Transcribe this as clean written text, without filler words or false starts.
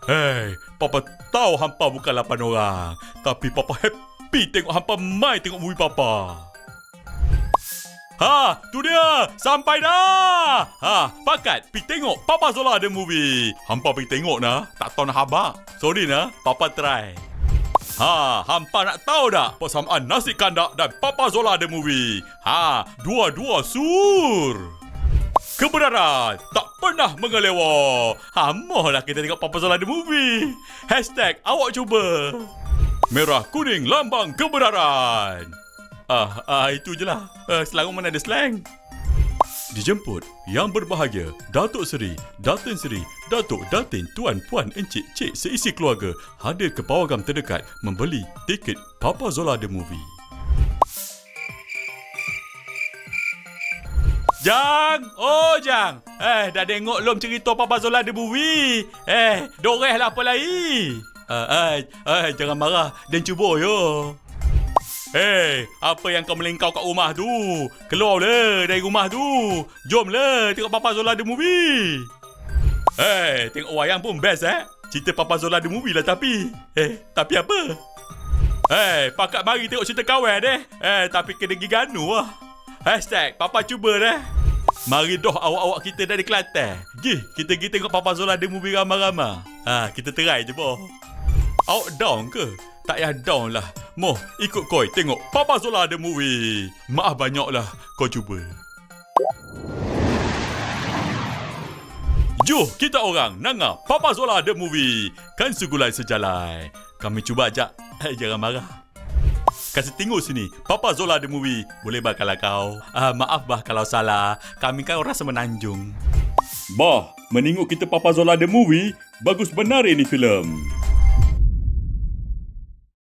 Hei, Papa tahu hampa bukan 8 orang. Tapi Papa happy tengok hampa mai tengok movie Papa. Ha, tu dia. Sampai dah. Ha, pakat pergi tengok Papa Zola The Movie. Hampa pergi tengok nah. Tak tahu nak habaq. Sorry nah, Papa try. Ha, hampa nak tahu tak persamaan nasi kandak dan Papa Zola The Movie? Ha, dua-dua sur. Kebenaran tak pernah mengelewa. Hamohlah kita tengok Papa Zola The Movie. Hashtag awak cuba. Merah kuning lambang kebenaran. Itu je lah. Selangor mana ada slang. Dijemput yang berbahagia Datuk Seri, Datin Seri, Datuk, Datin, Tuan, Puan, Encik, Cik seisi keluarga hadir ke pawagam terdekat membeli tiket Papa Zola The Movie. Jang! Oh Jang! Dah tengok lom cerita Papa Zola The Movie? Doreh lah apa lagi? Jangan marah dan cuba yo. Apa yang kau melengkau kat rumah tu? Keluarlah dari rumah tu. Jomlah tengok Papa Zola The Movie. Tengok wayang pun best Cerita Papa Zola The Movie lah tapi. Tapi apa? Pakat mari tengok cerita kawan tapi kena pergi ganu lah. Hashtag Papa cuba dah. Mari doh awak-awak kita dari Kelantan. Kita pergi tengok Papa Zola The Movie ramai-ramai. Kita try je boh. Awak down ke? Tak payah down lah. Moh, ikut koi tengok Papa Zola The Movie. Maaf banyaklah kau cuba. Jom kita orang nanga Papa Zola The Movie. Kan segulai sejalan. Kami cuba ajak. Jangan marah. Kasih tengok sini Papa Zola The Movie. Boleh bah kalau kau. Maaf bah kalau salah. Kami kan orang semenanjung. Bah, menengok kita Papa Zola The Movie. Bagus benar ini filem.